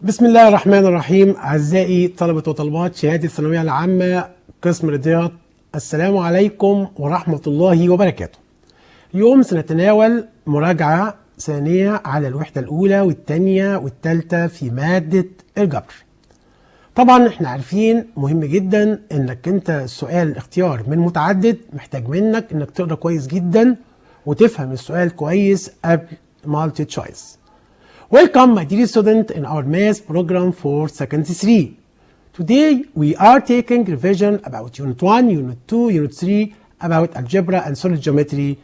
بسم الله الرحمن الرحيم. أعزائي طلبة وطلبات شهادة الثانوية العامة قسم رياضيات، السلام عليكم ورحمة الله وبركاته. اليوم سنتناول مراجعة ثانية على الوحدة الأولى والثانية والثالثة في مادة الجبر. طبعا احنا عارفين مهم جدا انك انت السؤال الاختيار من متعدد محتاج منك انك تقرأ كويس جدا وتفهم السؤال كويس قبل multi choice. Welcome my dear student in our math program for second 3. Today we are taking revision about unit 1, unit 2, unit 3 about algebra and solid geometry.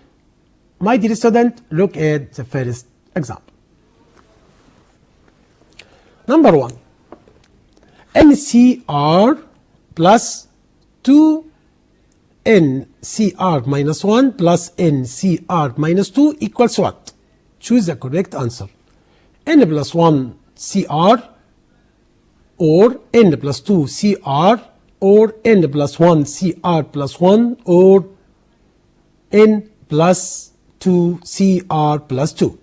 My dear student, look at the first example. Number 1. NCR plus 2 NCR minus 1 plus NCR minus 2 equals what? Choose the correct answer. N plus 1 CR or N plus 2 CR or N plus 1 CR plus 1 or N plus 2 CR plus 2.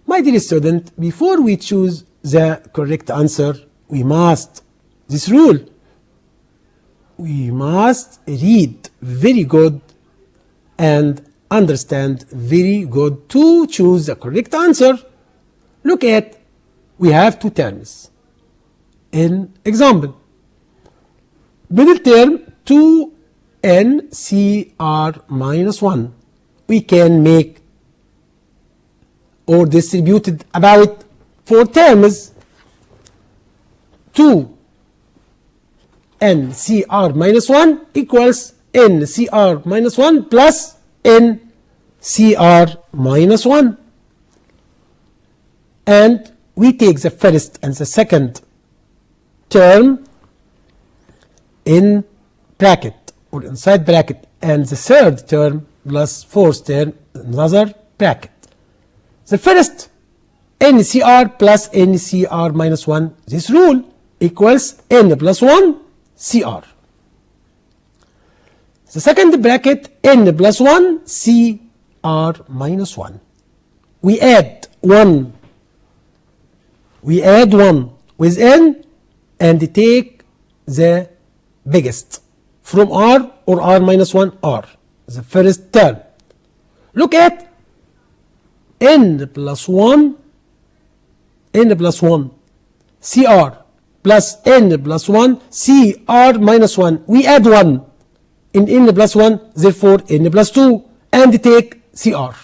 My dear student, before we choose the correct answer, we must read very good and understand very good to choose the correct answer. Look at, we have two terms. In example, middle term 2NCR minus 1. We can make or distributed about 4 terms. 2NCR minus 1 equals NCR minus 1 plus NCR minus 1. And we take the first and the second term in bracket or inside bracket, and the third term plus fourth term in another bracket. The first NCR plus NCR minus 1, this rule equals N plus 1 CR. The second bracket N plus 1 CR minus 1. We add 1 with N and take the biggest from R or R minus 1 R, the first term. Look at N plus 1 CR plus N plus 1 CR minus 1. We add 1 in N plus 1, therefore N plus 2, and take CR.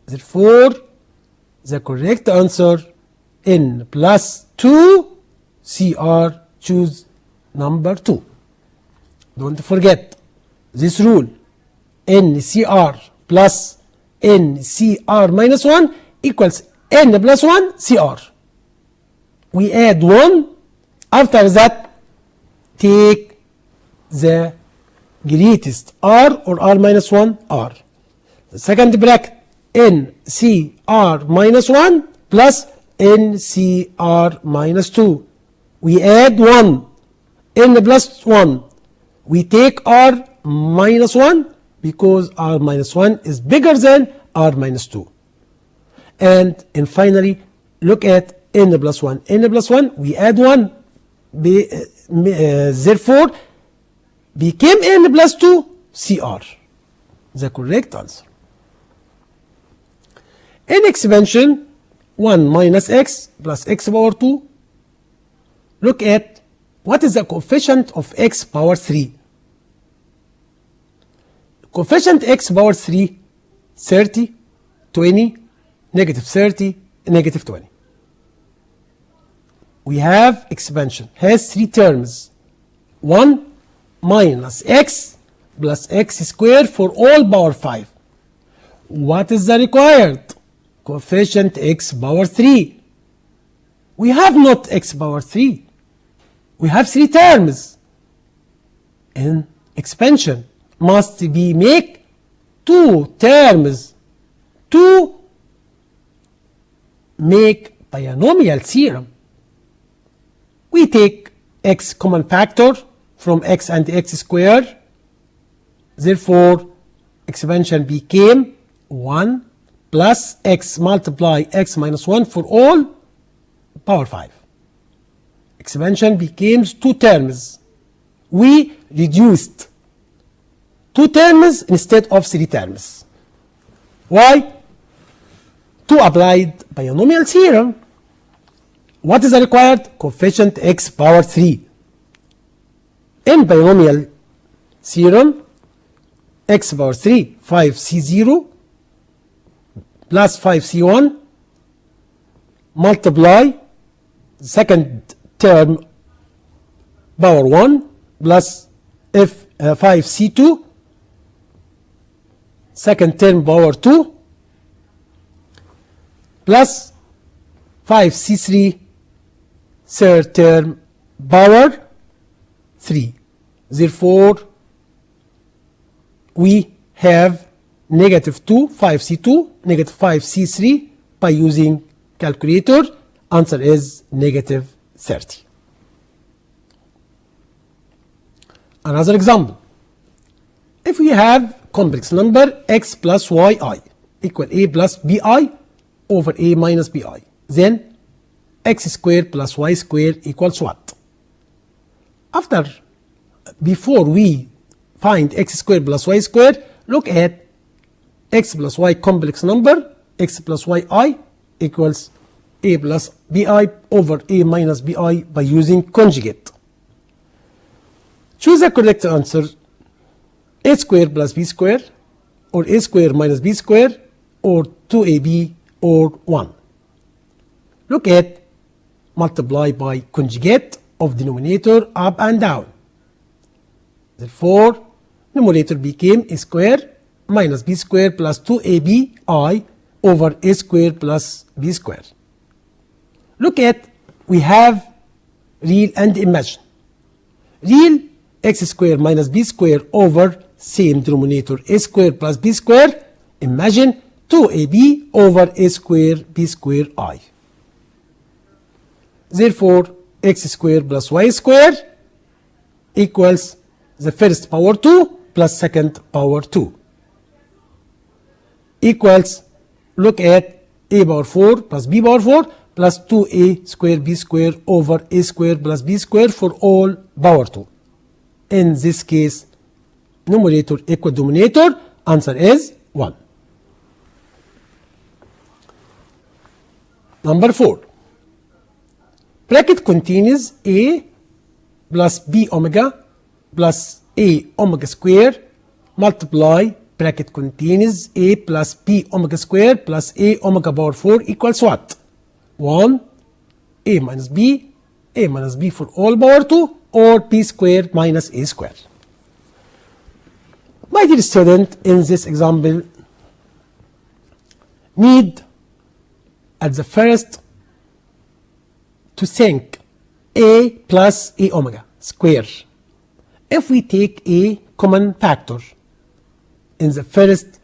Therefore, the correct answer N plus 2 CR, choose number 2. Don't forget this rule. NCR plus NCR minus 1 equals N plus 1 CR. We add 1. After that, take the greatest R or R minus 1 R. The second bracket NCR minus 1 plus NCR minus 2. We add 1. N plus 1. We take R minus 1 because R minus 1 is bigger than R minus 2. And finally, look at N plus 1. N plus 1, we add 1. Therefore, became N plus 2 CR. The correct answer. In expansion, 1 minus x plus x power 2. Look at what is the coefficient of x power 3. Coefficient x power 3, 30, 20, negative 30, negative 20. We have expansion, has 3 terms. 1 minus x plus x squared for all power 5. What is the required? Coefficient x power 3. We have not x power 3. We have 3 terms. In expansion must be make 2 terms to make binomial theorem. We take x common factor from x and x squared. Therefore, expansion became 1 plus x multiply x minus 1 for all power 5. Expansion becomes 2 terms. We reduced 2 terms instead of 3 terms. Why? To apply binomial theorem. What is the required? Coefficient x power 3. In binomial theorem, x power 3, 5c0 plus 5c1 multiply second term power 1 plus 5c2 second term power 2 plus 5c3 third term power 3. Therefore, we have negative 2, 5c2, negative 5c3 by using calculator. Answer is negative 30. Another example. If we have complex number x plus yi equal a plus bi over a minus bi, then x squared plus y squared equals what? Before we find x squared plus y squared, look at x plus y complex number, x plus yi equals a plus bi over a minus bi by using conjugate. Choose the correct answer, a squared plus b squared, or a squared minus b squared, or 2ab, or 1. Look at multiply by conjugate of denominator up and down. Therefore, numerator became a square minus b square plus 2abi over a square plus b square. Look at, we have real and imaginary. Real, x square minus b square over same denominator a square plus b square. Imagine 2ab over a square b square I. Therefore, x square plus y square equals the first power 2 plus second power 2 equals, look at a power 4 plus b power 4 plus 2a square b square over a square plus b square for all power 2. In this case, numerator equal denominator, answer is 1. Number 4. Bracket contains a plus b omega plus a omega square multiply bracket contains a plus b omega square plus a omega power 4 equals what? 1, a minus b for all power 2, or b square minus a square. My dear student, in this example, need at the first to think a plus a omega square. If we take a common factor in the first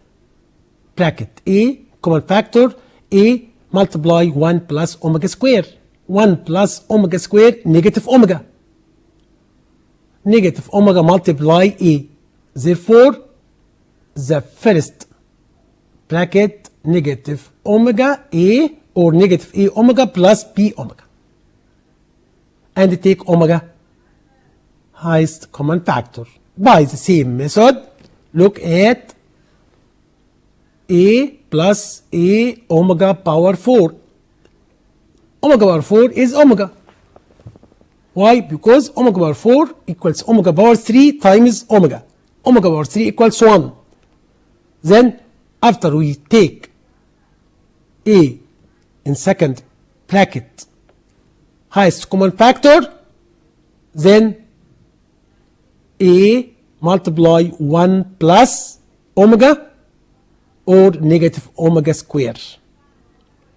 bracket, a common factor, a multiply 1 plus omega square. 1 plus omega square, negative omega. Negative omega multiply a. Therefore, the first bracket negative omega a or negative a omega plus b omega. And take omega, highest common factor. By the same method, look at a plus a omega power 4. Omega power 4 is omega. Why? Because omega power 4 equals omega power 3 times omega. Omega power 3 equals 1. Then, after we take a in second bracket, highest common factor, then a multiply 1 plus omega or negative omega square.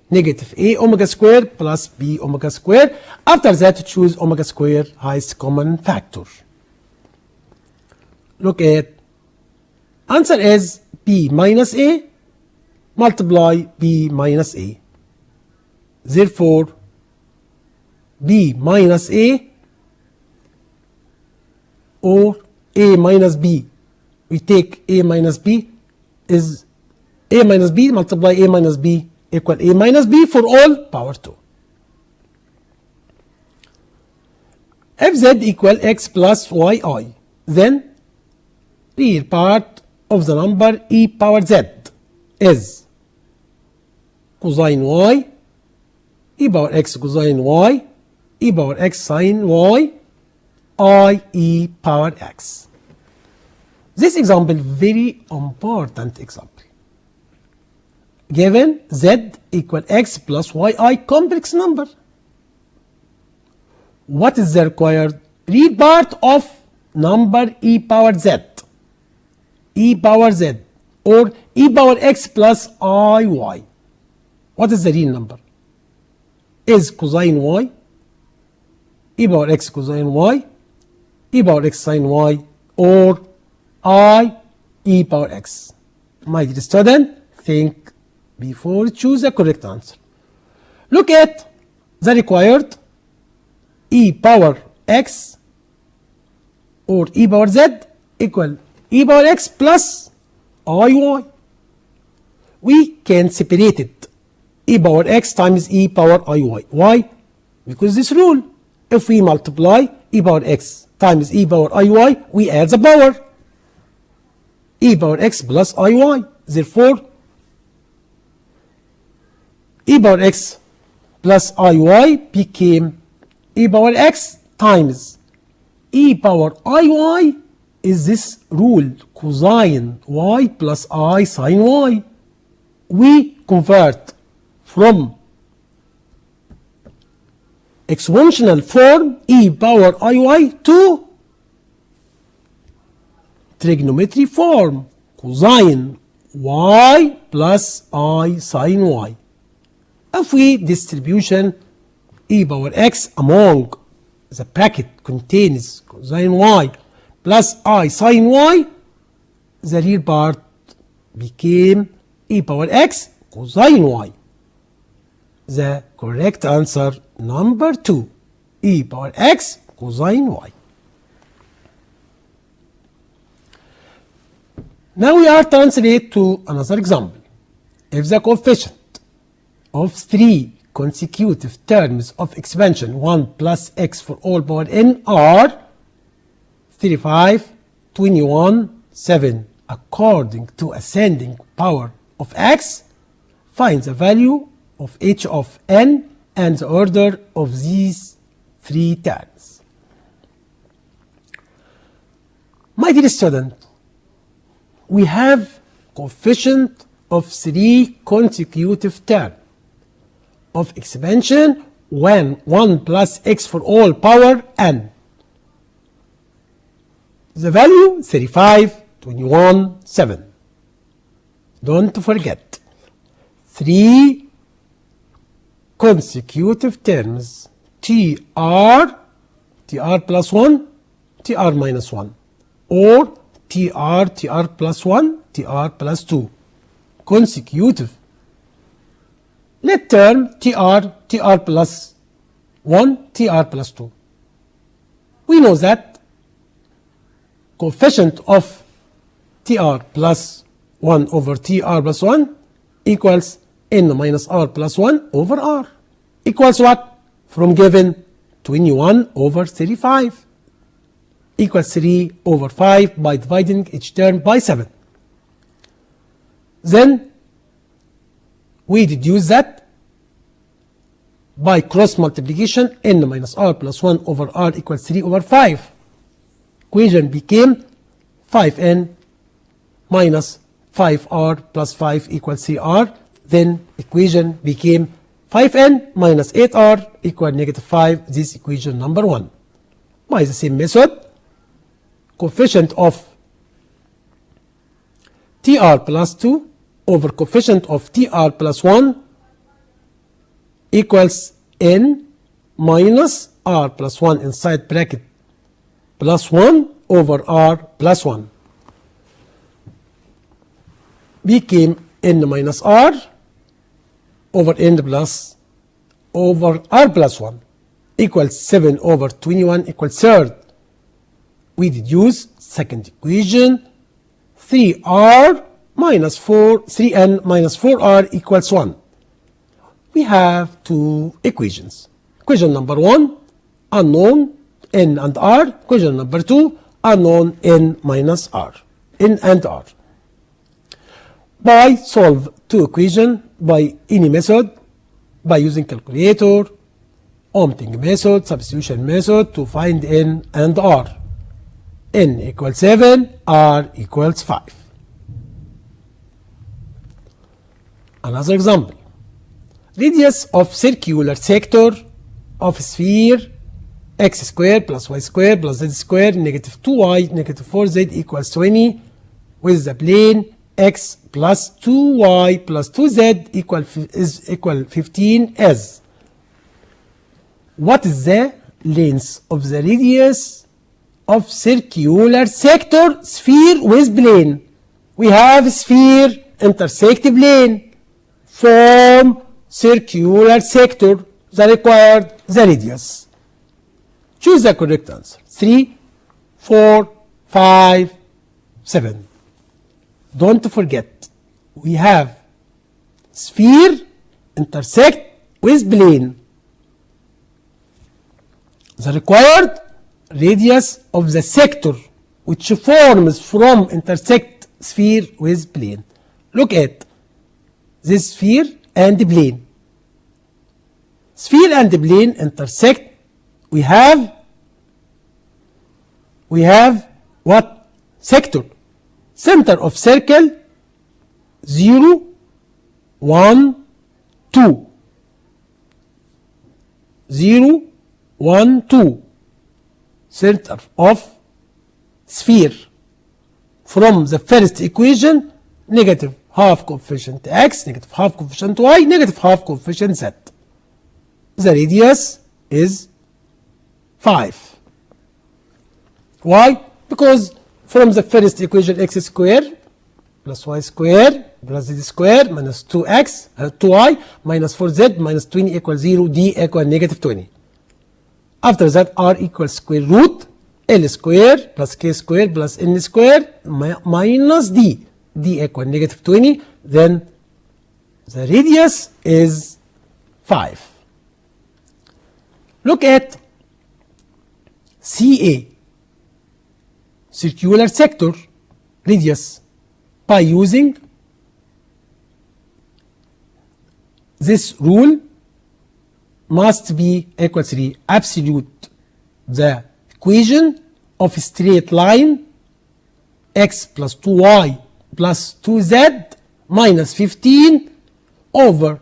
Negative a omega square plus b omega square. After that, choose omega square, highest common factor. Look at, answer is b minus a multiply b minus a. Therefore, b minus a or a minus b. We take a minus b is a minus b multiply a minus b equal a minus b for all power 2. If z equal x plus yi, then real part of the number e power z is cosine y, e power x cosine y, e power x sine y, I e power x. This example, very important example. Given z equal x plus yi complex number. What is the required real part of number e power z? E power z or e power x plus iy. What is the real number? Is cosine y, e power x cosine y, e power x sine y, or I e power x? My dear student, think before you choose the correct answer. Look at the required e power x or e power z equal e power x plus iy. We can separate it. E power x times e power iy. Why? Because this rule. If we multiply e power x times e power iy, we add the power. E power x plus iy. Therefore, e power x plus iy became e power x times e power iy is this rule, cosine y plus I sine y. We convert from exponential form e power iy to trigonometry form, cosine y plus I sine y. If we distribution e power x among the bracket contains cosine y plus I sine y, the real part became e power x cosine y. The correct answer number 2, e power x cosine y. Now we are translate to another example. If the coefficient of 3 consecutive terms of expansion 1 plus x for all power n are 35, 21, 7 according to ascending power of x, find the value of each of n and the order of these 3 terms. My dear student, we have coefficient of 3 consecutive terms of expansion when 1 plus x for all power n. The value 35, 21, 7. Don't forget 3 consecutive terms tr plus 1, tr minus 1, or tr plus 1, tr plus 2. Consecutive. Let term tr plus 1, tr plus 2. We know that coefficient of tr plus 1 over tr plus 1 equals n minus r plus 1 over r. Equals what? From given 21 over 35. Equals 3 over 5 by dividing each term by 7. Then we deduce that by cross multiplication n minus r plus 1 over r equals 3 over 5. Equation became 5n minus 5r plus 5 equals 3r. Then equation became 5n minus 8r equal negative 5. This equation number 1. By the same method, coefficient of tr plus 2 over coefficient of tr plus 1 equals n minus r plus 1 inside bracket plus 1 over r plus 1 became n minus r over n plus over r plus 1 equals 7 over 21 equals third. We deduce second equation 3n minus 4r equals 1. We have two equations. Equation number 1, unknown n and r. Equation number 2, unknown n minus r. n and r. By solve two equation by any method, by using calculator, omitting method, substitution method to find n and r. n equals 7, r equals 5. Another example. Radius of circular sector of sphere x squared plus y squared plus z squared negative 2y negative 4z equals 20 with the plane x plus 2y plus 2z is equal 15 as. What is the length of the radius of circular sector sphere with plane? We have sphere intersect plane from circular sector, the required the radius. Choose the correct answer. 3, 4, 5, 7. Don't forget, we have sphere intersect with plane. The required radius of the sector which forms from intersect sphere with plane. Look at this sphere and plane. Sphere and plane intersect. We have what? Sector. Center of circle 0, 1, 2. 0, 1, 2. Center of sphere. From the first equation, negative half coefficient x, negative half coefficient y, negative half coefficient z. The radius is 5. Why? Because from the first equation x squared plus y squared plus z squared minus 2x, 2y minus 4z minus 20 equals 0, d equal negative 20. After that, r equals square root l squared plus k squared plus n squared minus d, d equal negative 20. Then the radius is 5. Look at CA, circular sector radius, by using this rule must be equal 3. Absolute the equation of a straight line x plus 2y plus 2z minus 15 over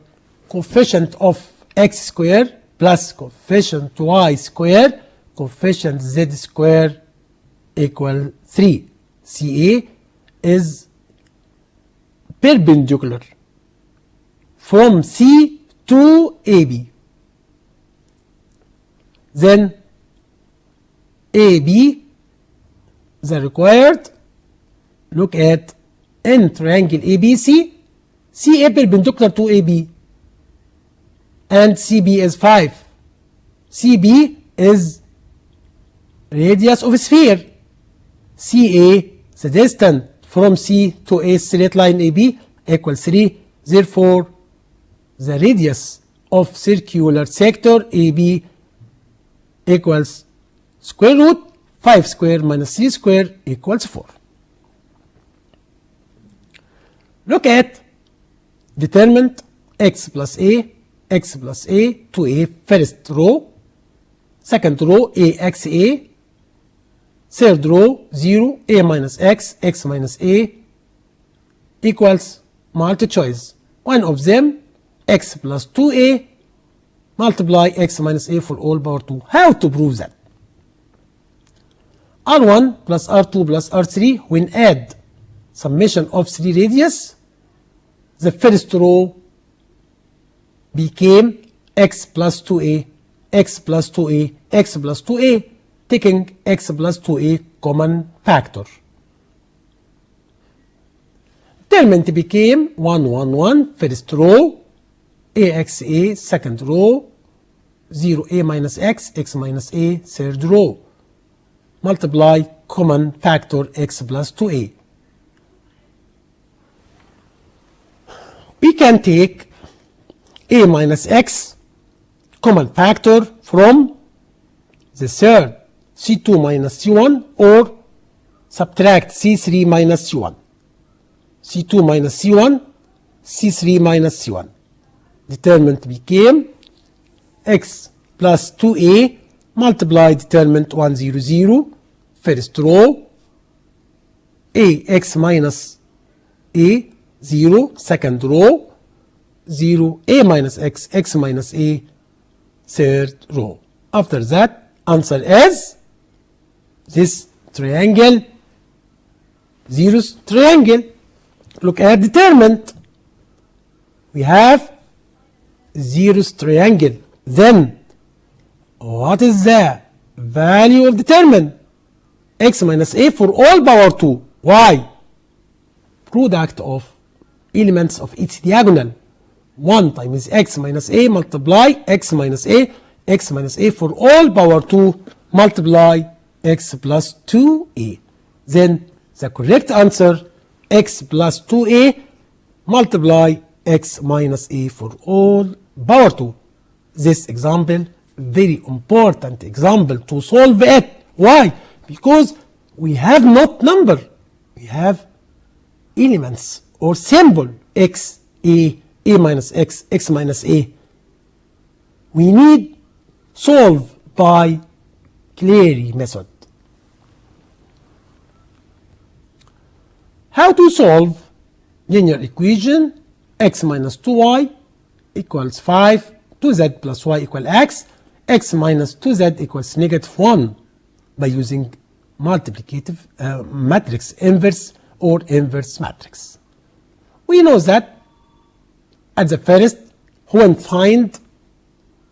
coefficient of x squared plus coefficient y squared coefficient z squared equal 3. CA is perpendicular from C to AB. Then AB, the required, look at in triangle ABC, CA perpendicular to AB and CB is 5. CB is radius of a sphere. CA, the distance from C to A straight line AB equals 3. Therefore, the radius of circular sector AB equals square root 5 square minus 3 square equals 4. Look at determinant x plus A to A, first row, second row AXA, third row 0, A minus X, X minus A equals multi-choice. One of them X plus 2A multiply X minus A for all power 2. How to prove that? R1 plus R2 plus R3, when add summation of 3 radius, the first row became X plus 2A, X plus 2A, X plus 2A, taking X plus 2A common factor. Determinant became 1, 1, 1, first row, AXA, second row, 0, A minus X, X minus A, third row. Multiply common factor X plus 2A. We can take A minus X common factor from the third C2 minus C1 or subtract C3 minus C1. C2 minus C1, C3 minus C1. Determinant became x plus 2a multiply determinant 1, 0, 0. First row, ax minus a, 0. Second row, 0, a minus x, x minus a. Third row. After that, answer is this triangle, zeros triangle. Look at determinant. We have zeros triangle. Then, what is the value of determinant? X minus a for all power 2. Why? Product of elements of each diagonal. 1 times x minus a multiply x minus a for all power 2 multiply x plus 2a. Then the correct answer, x plus 2a multiply x minus a for all power 2. This example, very important example to solve it. Why? Because we have not number, we have elements or symbol x, a minus x, x minus a. We need solve by Clary method. How to solve linear equation x minus 2y equals 5, 2z plus y equal x, x minus 2z equals negative 1 by using multiplicative matrix inverse or inverse matrix. We know that at the first, when find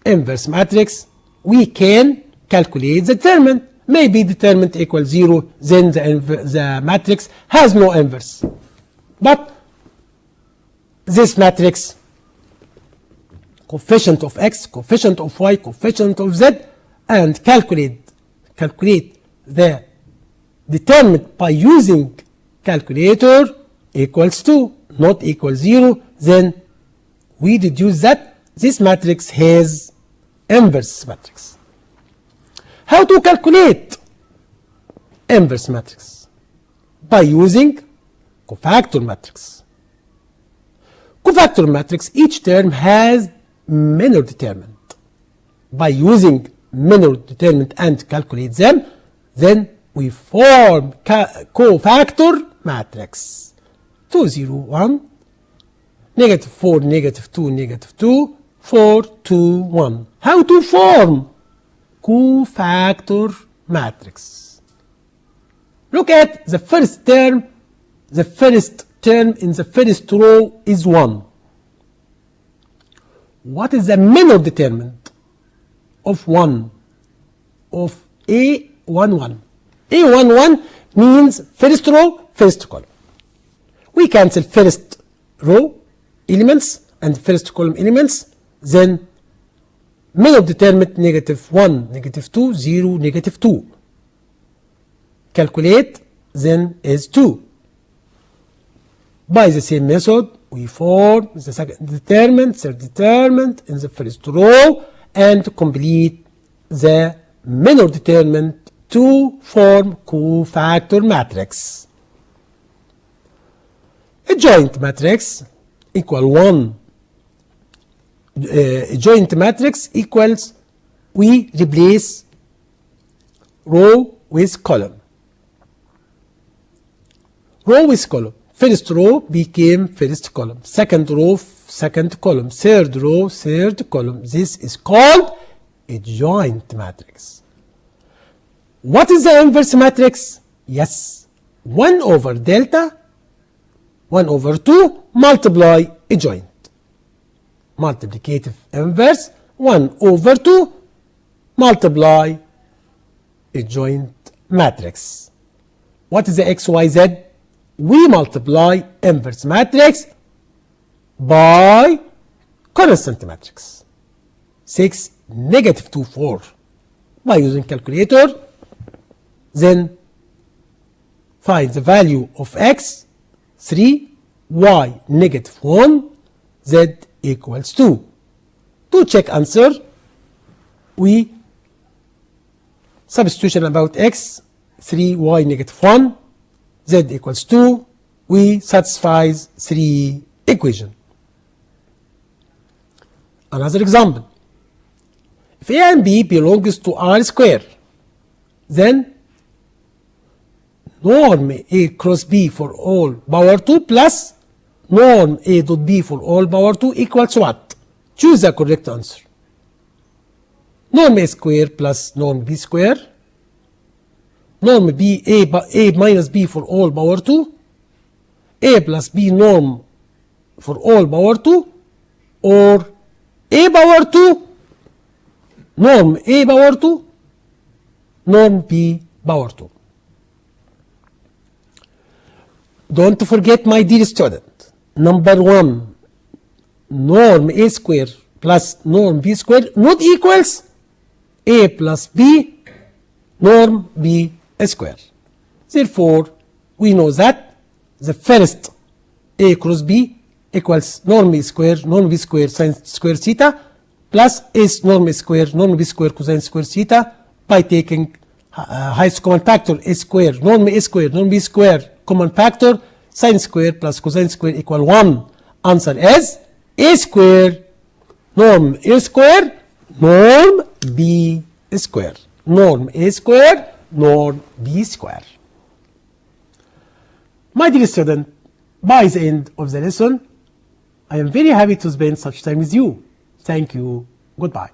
inverse matrix, we can calculate the determinant. Maybe determinant equals 0, then the matrix has no inverse. But this matrix, coefficient of x, coefficient of y, coefficient of z, and calculate the determinant by using calculator equals 2, not equals 0, then we deduce that this matrix has inverse matrix. How to calculate inverse matrix? By using cofactor matrix. Cofactor matrix, each term has minor determinant. By using minor determinant and calculate them, then we form cofactor matrix. 2, 0, 1, negative 4, negative 2, negative 2, 4, 2, 1. How to form cofactor matrix? Look at the first term. The first term in the first row is 1. What is the minor determinant of 1? Of A11. A11 means first row, first column. We cancel first row elements and first column elements, then minor determinant negative 1, negative 2, 0, negative 2. Calculate, then is 2. By the same method, we form the second determinant, third determinant in the first row and complete the minor determinant to form cofactor matrix. A joint matrix equal 1. A joint matrix equals, we replace row with column. Row with column. First row became first column. Second row, second column. Third row, third column. This is called a joint matrix. What is the inverse matrix? Yes, 1 over delta, 1 over 2, multiply a joint. Multiplicative inverse, 1 over 2, multiply a joint matrix. What is the x, y, z? We multiply inverse matrix by constant matrix. 6, negative 2, 4. By using calculator, then find the value of x, 3, y, negative 1, z equals 2. To check answer, we Substitution about x, 3y negative 1, z equals 2. We satisfies 3 equation. Another example. If a and b belongs to r square, then norm a cross b for all power 2 plus norm a dot b for all power 2 equals what? Choose the correct answer. Norm a square plus norm b square, norm b a minus b for all power 2, a plus b norm for all power 2, or a power 2 norm a power 2 norm b power 2. Don't forget, my dear student, number 1, norm a square plus norm b square not equals a plus b norm b square. Therefore, we know that the first a cross b equals norm a square norm b square sine square theta plus s norm a square norm b square cosine square theta by taking highest common factor a square norm a square norm b square common factor sine square plus cosine square equal 1. Answer is a square norm a square norm b square. Norm a square norm b square. My dear student, by the end of the lesson, I am very happy to spend such time with you. Thank you. Goodbye.